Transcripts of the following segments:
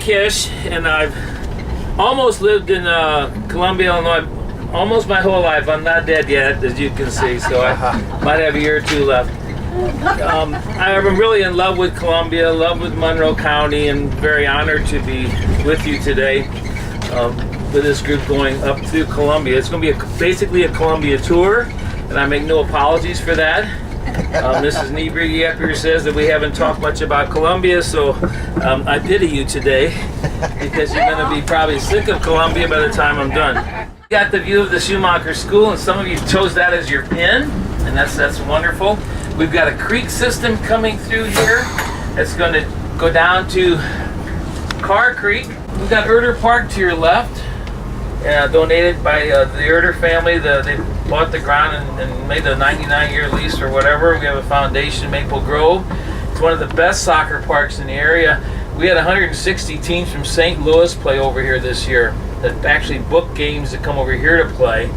Kish, and I've almost lived in Columbia, Illinois, almost my whole life. I'm not dead yet, as you can see, so I might have a year or two left. I'm really in love with Columbia, in love with Monroe County, and very honored to be with you today with this group going up through Columbia. It's going to be basically a Columbia tour, and I make no apologies for that. Mrs. Niebrigi up here says that we haven't talked much about Columbia, so I pity you today because you're going to be probably sick of Columbia by the time I'm done. We got the view of the Schumacher School, and some of you chose that as your pin, and that's wonderful. We've got a creek system coming through here. It's going to go down to Carr Creek. We've got Erder Park to your left, donated by the Erder family. They bought the ground and made a 99-year lease or whatever. We have a foundation, Maple Grove. It's one of the best soccer parks in the area. We had 160 teams from St. Louis play over here this year that actually booked games to come over here to play.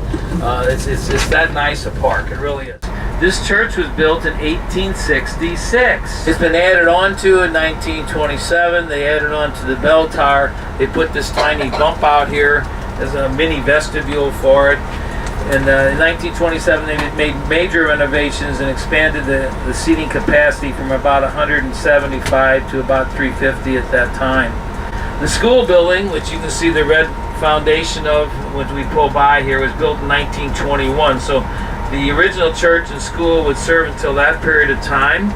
It's that nice a park. It really is. This church was built in 1866. It's been added on to in 1927. They added on to the bell tower. They put this tiny bump out here as a mini vestibule for it. And in 1927, they made major renovations and expanded the seating capacity from about 175 to about 350 at that time. The school building, which you can see the red foundation of, which we pull by here, was built in 1921. So the original church and school would serve until that period of time.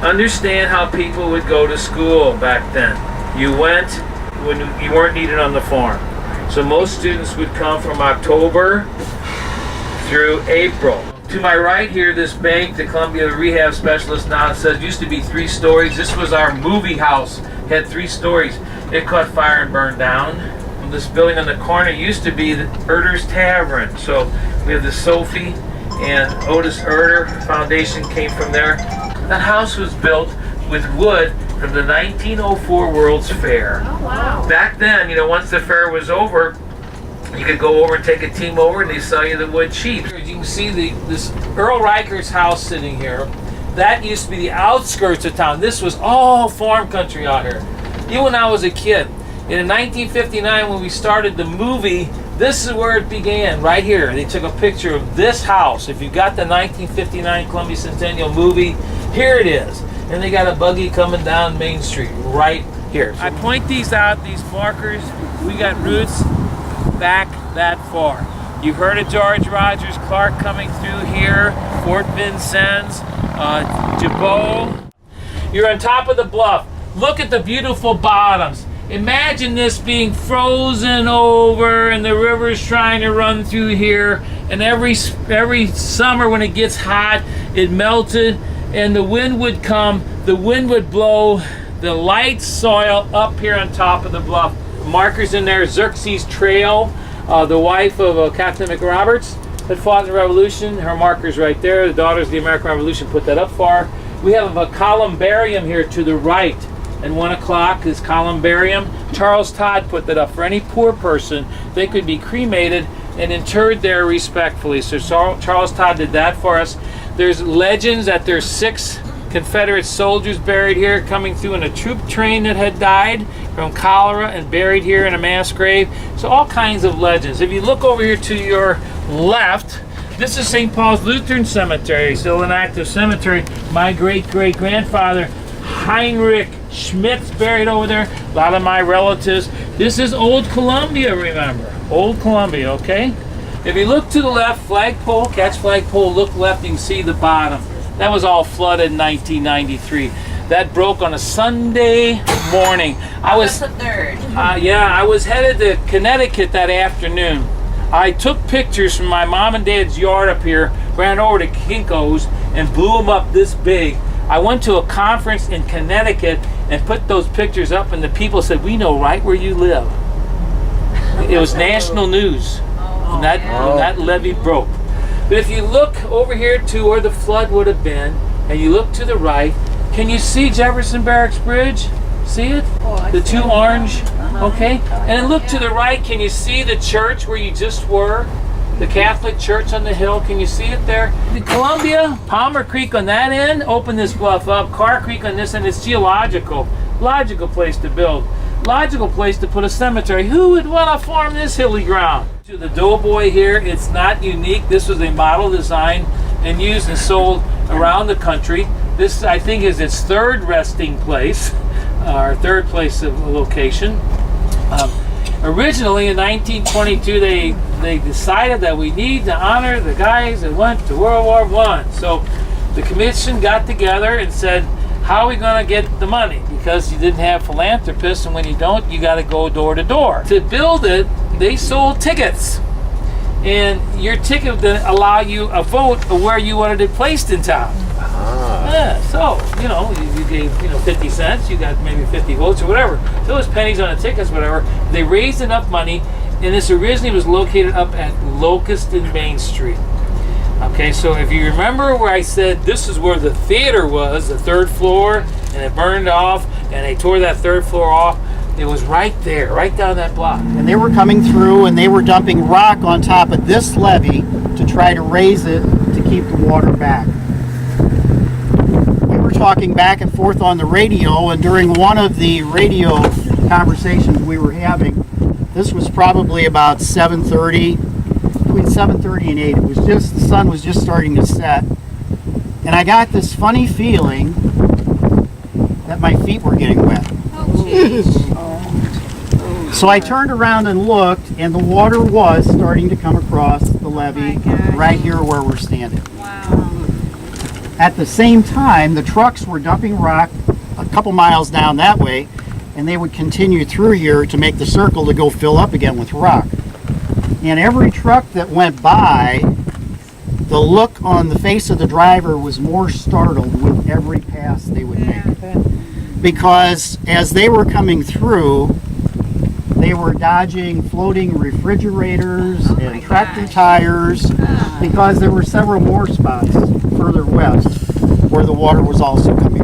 Understand how people would go to school back then. You went when you weren't needed on the farm. So most students would come from October through April. To my right here, this bank, the Columbia Rehab Specialist now says used to be 3 stories. This was our movie house, had 3 stories. It caught fire and burned down. This building on the corner used to be the Erder's Tavern. So we have the Sophie and Otis Erder Foundation came from there. That house was built with wood from the 1904 World's Fair. Oh, wow. Back then, once the fair was over, you could go over and take a team over and they sell you the wood cheap. You can see this Earl Riker's house sitting here. That used to be the outskirts of town. This was all farm country out here. Even when I was a kid. In 1959, when we started the movie, this is where it began, right here. They took a picture of this house. If you got the 1959 Columbia Bicentennial movie, here it is. And they got a buggy coming down Main Street right here. I point these out, these markers. We got roots back that far. You've heard of George Rogers Clark coming through here, Fort Vincennes, Jabot. You're on top of the bluff. Look at the beautiful bottoms. Imagine this being frozen over and the river's trying to run through here, and every summer when it gets hot, it melted and the wind would come, the wind would blow the light soil up here on top of the bluff. Markers in there, Xerxes Trail, the wife of Captain McRoberts that fought in the Revolution. Her marker's right there. The Daughters of the American Revolution put that up for her. We have a columbarium here to the right. And 1 o'clock is columbarium. Charles Todd put that up for any poor person. They could be cremated and interred there respectfully. So Charles Todd did that for us. There's legends that there's 6 Confederate soldiers buried here coming through in a troop train that had died from cholera and buried here in a mass grave. So all kinds of legends. If you look over here to your left, this is St. Paul's Lutheran Cemetery, still an active cemetery. My great-great-grandfather Heinrich Schmidt's buried over there. A lot of my relatives. This is Old Columbia, remember. Old Columbia, okay? If you look to the left, flagpole, catch flagpole, look left, you can see the bottom. That was all flooded in 1993. That broke on a Sunday morning. I was the 3rd. Yeah, I was headed to Connecticut that afternoon. I took pictures from my mom and dad's yard up here, ran over to Kinko's, and blew them up this big. I went to a conference in Connecticut and put those pictures up, and the people said, "We know right where you live." It was national news. And that levee broke. But if you look over here to where the flood would have been, and you look to the right, can you see Jefferson Barracks Bridge? See it? The 2 orange, okay? And then look to the right, can you see the church where you just were? The Catholic Church on the hill, can you see it there? The Columbia, Palmer Creek on that end, open this bluff up, Carr Creek on this end, it's geological, logical place to build. logical place to put a cemetery. Who would want to farm this hilly ground? To the doughboy here, it's not unique. This was a model design and used and sold around the country. This, I think, is its third resting place, or third place of location. Originally in 1922, they decided that we need to honor the guys that went to World War I. So the commission got together and said, how are we going to get the money? Because you didn't have philanthropists, and when you don't, you got to go door to door. To build it, they sold tickets. And your ticket would then allow you a vote of where you wanted it placed in town. Yeah, so, you gave, 50 cents, you got maybe 50 votes or whatever. So it was pennies on the tickets, whatever. They raised enough money, and this originally was located up at Locust and Main Street. Okay, so if you remember where I said this is where the theater was, the third floor, and it burned off, and they tore that third floor off, it was right there, right down that block. And they were coming through, and they were dumping rock on top of this levee to try to raise it to keep the water back. We were talking back and forth on the radio, and during one of the radio conversations we were having, this was probably about 7:30, between 7:30 and 8. It was just, the sun was just starting to set, and I got this funny feeling that my feet were getting wet. So I turned around and looked, and the water was starting to come across the levee right here where we're standing. Wow. At the same time, the trucks were dumping rock a couple miles down that way, and they would continue through here to make the circle to go fill up again with rock. And every truck that went by, the look on the face of the driver was more startled with every pass they would make. Because as they were coming through, they were dodging floating refrigerators and tractor tires, because there were several more spots further west where the water was also coming